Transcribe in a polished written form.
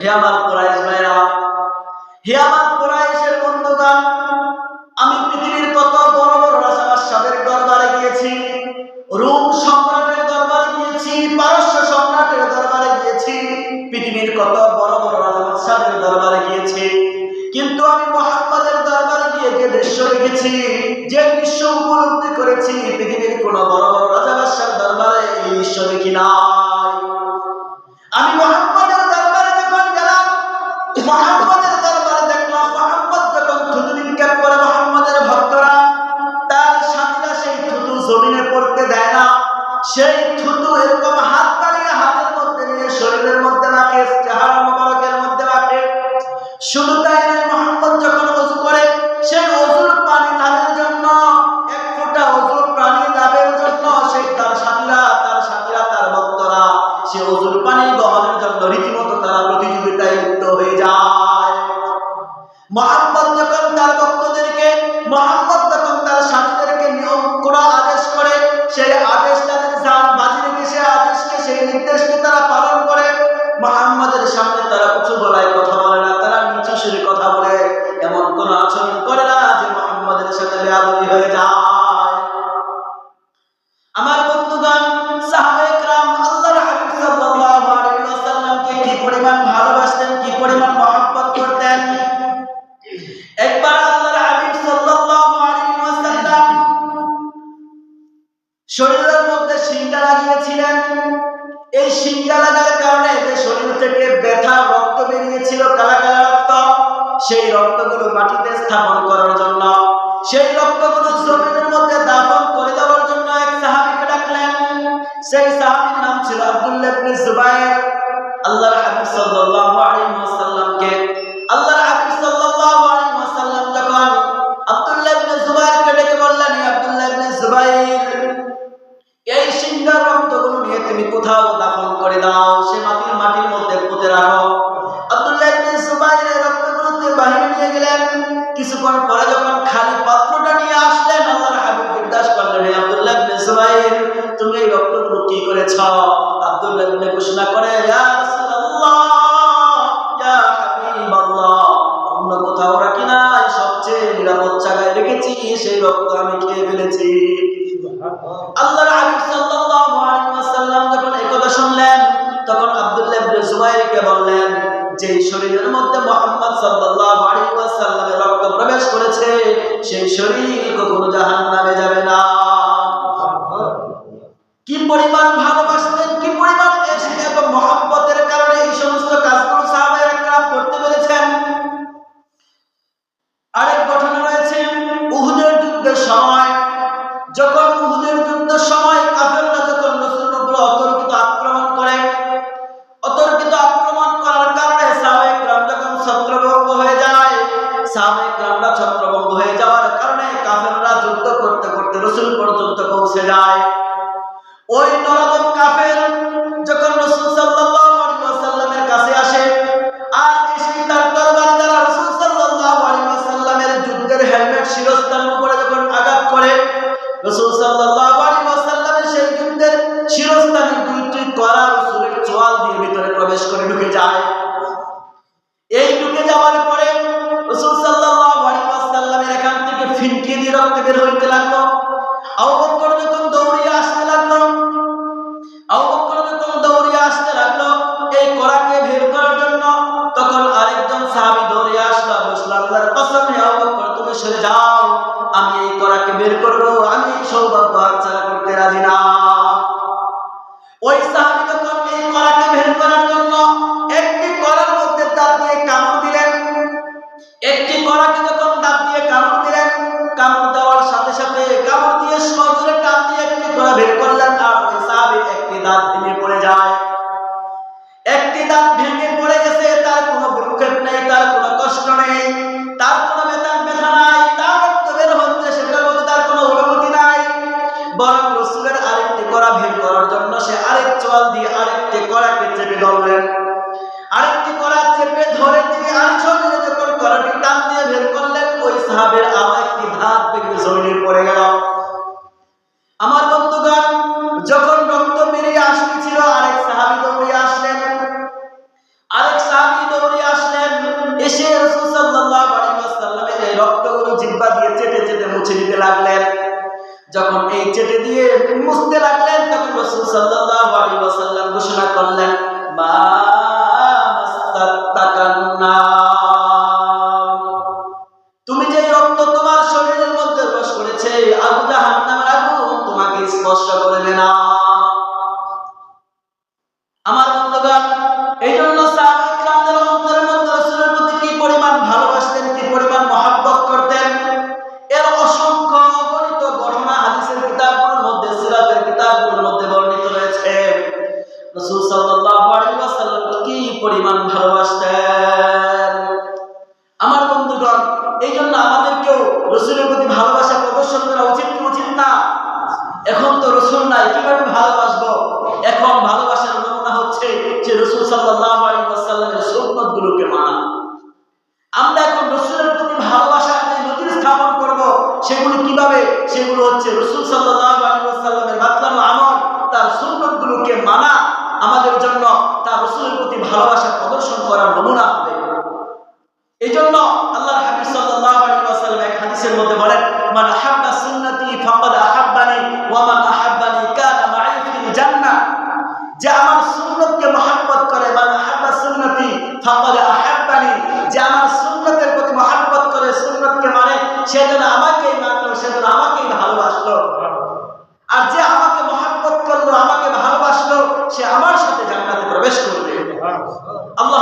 হে আমার কুরাইশ ভাইরা, হে আমার কুরাইশের বন্ধুগণ, আমি পৃথিবীর কত বড় বড় রাজা বাদশাদের দরবারে গিয়েছি, রোম সম্রাটের দরবারে গিয়েছি, পারস্য সম্রাটের দরবারে গিয়েছি, পৃথিবীর কত বড় বড় রাজা বাদশাদের দরবারে গিয়েছি, কিন্তু আমি মুহাম্মাদের দরবারে গিয়ে যে দৃশ্য দেখেছি, যে দৃশ্য উপলব্ধি করেছি, পৃথিবীর কোন বড় বড় রাজা বাদশার দরবারে এই দৃশ্য দেখি নাই। আমি মুহাম্মাদের দরবারে যখন গেলাম, মুহাম্মাদের দরবারে দেখলাম মুহাম্মদ যখন থুতু নিক্ষেপ করে, মুহাম্মাদের ভক্তরা তার সাথীরা সেই থুতু জমিনে পড়তে দেয় না, সেই থুতু এরকম হাত বাড়িয়ে হাতের মধ্যে নিয়ে শরীরের মধ্যে রাখে, চেহারা মোবারকের মধ্যে রাখে। শুধু তাই নয়, মুহাম্মদ যখন ওযু করে, সেই ওযুর পানি লাভের জন্য, এক ফোঁটা ওযুর পানি লাভের জন্য সেই তার সাথীরা তার ভক্তরা সেই ওযুর পানি গ্রহণের জন্য রীতিমতো তারা প্রতিযোগিতায় লিপ্ত হয়ে যায়। মুহাম্মদ যখন তার ভক্তদেরকে, মুহাম্মদ যখন তার সাথীদেরকে নিয়ম করা আদেশ করে, সেই আদেশ তাদের জান বাজি রেখে সেই আদেশকে, সেই নির্দেশকে তারা পালন করে। মুহাম্মাদের সামনে তারা উঁচু গলায় কথা বলে না, তারা নিচু সুরে কথা বলে, এমন কোন আচরণ করে না যে মুহাম্মাদের সাথে বেয়াদবি হয়ে যায়। আমার বন্ধুগণ, সাহাবায়ে কেরাম আল্লাহর হাবিব সাল্লাল্লাহু আলাইহি ওয়াসাল্লামকে কি পরিমাণ ভালোবাসতেন, কি পরিমাণ মহব্বত করতেন। একবার আল্লাহর হাবিব সাল্লাল্লাহু আলাইহি ওয়াসাল্লাম শরীরের মধ্যে শিংটা লাগিয়েছিলেন। এই শিংটা লাগার কারণে যে শরীর থেকে ব্যথা রক্ত বেরিয়েছিল, কালা কালা রক্ত, সেই রক্তগুলো মাটিতে স্থাপন করার জন্য, সেই রক্তগুলো জমিনের মধ্যে দাফন করে দেওয়ার জন্য এক সাহাবীকে ডাকলেন। সেই সাহাবীর নাম ছিল আব্দুল্লাহ ইবনে জুবায়ের। আল্লাহর হাবিব সাল্লাল্লাহু আলাইহি ওয়াসাল্লামকে, আল্লাহর হাবিব সাল্লাল্লাহু আলাইহি ওয়াসাল্লাম যখন আব্দুল্লাহ ইবনে জুবায়েরকে ডেকে বললেন, আব্দুল্লাহ ইবনে জুবায়ের, এই শিংটার রক্তগুলো নিয়ে তুমি কোথাও দাফন করে দাও, সে মাটির মধ্যে পুঁতে রাখো। আব্দুল্লাহ ইবনে জুবায়ের এই রক্তগুলো বাহিরে নিয়ে গেলেন। কিছুক্ষণ পরে যখন খালি পাত্রটা নিয়ে আসলেন, আল্লাহর হাবিব জিজ্ঞাসা করলেন, হে আব্দুল্লাহ ইবনে জুবায়ের, তুমি এই রক্তগুলো কি করেছ? আব্দুল্লাহ ইবনে ঘোষণা করে, ইয়া রাসূলুল্লাহ, ইয়া হাবিবাল্লাহ, অন্য কোথাও রাখি নাই, সবচেয়ে নিরাপদ জায়গায় রেখেছি, সেই রক্ত আমি খেয়ে ফেলেছি। আল্লাহর হাবিব সাল্লাল্লাহু আলাইহি ওয়াসাল্লাম যখন এই কথা শুনলেন, তখন আব্দুল্লাহ ইবনে জুবায়েরকে বললেন, যে শরীরের মধ্যে মুহাম্মদ সাল্লাল্লাহু আলাইহি ওয়াসাল্লামের রক্ত প্রবেশ করেছে, সেই শরীর কখনো জাহান্নামে যাবে না। কি পরিমাণ ভালোবাসতেন, কি পরিমাণ ইশক এবং মুহাব্বতের কারণে এই সমস্ত কাজগুলো সাহাবায়ে কেরাম করতে পেরেছেন। আরেক ঘটনা রয়েছে, উহুদের যুদ্ধের সময়, যখন উহুদের যুদ্ধের সময় কাফেররা যখন রাসূলের উপর অতর্কিত আক্রমণ করে, অতর্কিত আক্রমণ করার কারণে সাহাবায়ে কেরাম যখন ছত্রভঙ্গ হয়ে যায়, সাহাবায়ে কেরামরা ছত্রভঙ্গ হয়ে যাওয়ার কারণে কাফেররা যুদ্ধ করতে করতে রাসূল পর্যন্ত পৌঁছে যায়। ওই নরদম কাফের যখন রাসূল সাল্লাল্লাহু আলাইহি ওয়াসাল্লামের কাছে আসে, আর এসে তার দরবারে তারা রাসূল সাল্লাল্লাহু আলাইহি ওয়াসাল্লামের যুদ্ধের হেলমেট শিরস্ত্রাণের উপরে যখন আঘাত করে, রাসূল সাল্লাল্লাহু আলাইহি ওয়াসাল্লামের সেই যুদ্ধের শিরস্ত্রাণে দুইটি কড়া রাসূলের চোয়াল দিয়ে ভিতরে প্রবেশ করে ঢুকে যায়। এই ঢুকে যাওয়ার পরে রাসূল সাল্লাল্লাহু আলাইহি ওয়াসাল্লামের এখান থেকে ফিনকি দিয়ে রক্ত বের হইতে লাগলো। আবু বকর যখন দৌড়িয়ে আসতে লাগলো, এই কড়াকে বের করার জন্য, তখন আরেকজন সাহাবী দৌড়িয়ে আসলো, বলল, আল্লাহর কসম, হে আবু বকর, তুমি সরে যাও, আমি এই কড়াকে বের করব, আমি এই সৌভাগ্য হাতছাড়া করতে রাজি না। ওই সাহাবী যখন এই কড়াকে বের করার জন্য একটি কড়ার মধ্যে দাঁত দিয়ে কামড় দিলেন, একটি কড়াকে যখন দাঁত দিয়ে কামড় দিলেন, কামড় দেওয়ার সাথে সাথে কামড় দিয়ে সজোরে টান দিয়ে একটি কড়া বের করলেন, আর ওই সাহাবীর একটি দাঁত ভেঙে পড়ে যায়। একটি দাঁত ভেঙে পড়ে গেছে, তার কোনো ভ্রুক্ষেপ নেই, তার কোনো কষ্ট নেই, তার কোনো ব্যথা নাই, তার রক্ত বের হচ্ছে, সেটার মধ্যে তার কোনো অনুভূতি নাই। বরং রাসূলের আরেকটি কড়া বের করার জন্য সে আরেক চোয়াল দিয়ে আরেকটি কড়াকে চেপে ধরলেন। আরেকটি কড়া চেপে ধরে তিনি আনসরে যখন কড়াটি টান দিয়ে বের করলেন, ওই সাহাবের আরো একটি দাঁত ভেঙে জমিনে পড়ে গেল। আমার বন্ধুগণ, যখন রক্ত বেরিয়ে আসতেছিল, আরেক সাহাবী দৌড়ে আসলেন, আরেক সাহাবী এসে রাসূল সাল্লাল্লাহু আলাইহি ওয়াসাল্লামের এই রক্তগুলো জিহ্বা দিয়ে চেটে চেটে মুছে দিতে লাগলেন। যখন এই চেটে দিয়ে মুছতে লাগলেন তখন রাসূল সাল্লাল্লাহু আলাইহি ওয়াসাল্লাম ঘোষণা করলেন, মা মাসাত্তাকান্না, তুমি যে রক্ত তোমার শরীরের মধ্যে প্রবেশ করেছে, আবু জাহান্নামের আগুন তোমাকে স্পর্শ করবে না। আমার বন্ধুগণ, এই জন্য সাহাবায়ে কেরামদের অন্তরের মধ্যে রাসূলের প্রতি কি পরিমাণ ভালোবাসতেন, কি পরিমাণ মহব্বত করতেন, এর অসংখ্য অগণিত ঘটনা হাদিসের কিতাবগুলোর মধ্যে, সিরাতের কিতাবগুলোর মধ্যে বর্ণিত রয়েছে। রাসূল সাল্লাল্লাহু আলাইহি ওয়াসাল্লাম কি পরিমাণ ভালোবাসতেন। আমার বন্ধুগণ, এই জন্য আমাদেরকেও রাসূলের প্রতি ভালোবাসা প্রদর্শন করা উচিত কি উচিত না? এখন তো রাসূল নাই, কিভাবে ভালোবাসবো? এখন ভালোবাসার নমুনা হচ্ছে যে রাসূল সাল্লাল্লাহু আলাইহি ওয়াসাল্লামের সুন্নাতগুলোকে মানা। আমরা এখন রাসূলের প্রতি ভালোবাসার যে নজির স্থাপন করব, সেগুলো কিভাবে? সেগুলো হচ্ছে রাসূল সাল্লাল্লাহু আলাইহি ওয়াসাল্লামের বাতলানো আমল, তার সুন্নাতগুলোকে মানা আমাদের জন্য তার রাসূলের প্রতি ভালোবাসা প্রদর্শন করার নমুনা হবে। এই জন্য আল্লাহর হাবিব সাল্লাল্লাহু আলাইহি ওয়াসাল্লাম এক হাদিসের মধ্যে বলেন, মান আহাব্বা সুন্নতি ফাকাদ আহাব্বানি ওয়া মান আহাব্বানি কানা মাই ফিল জান্নাহ। যে আমার সুন্নতকে মহব্বত করে, মান আহাব্বা সুন্নতি ফাকাদ আহাব্বানি, যে আমার সুন্নতের প্রতি মহব্বত করে, সুন্নতকে মানে, সে যেন আমাকেই মানলো, সে যেন আমাকেই ভালোবাসলো। আর যে আমাকে মহব্বত করলো, আমাকে ভালোবাসলো, সে আমার সাথে জান্নাতে প্রবেশ করবে। আল্লাহ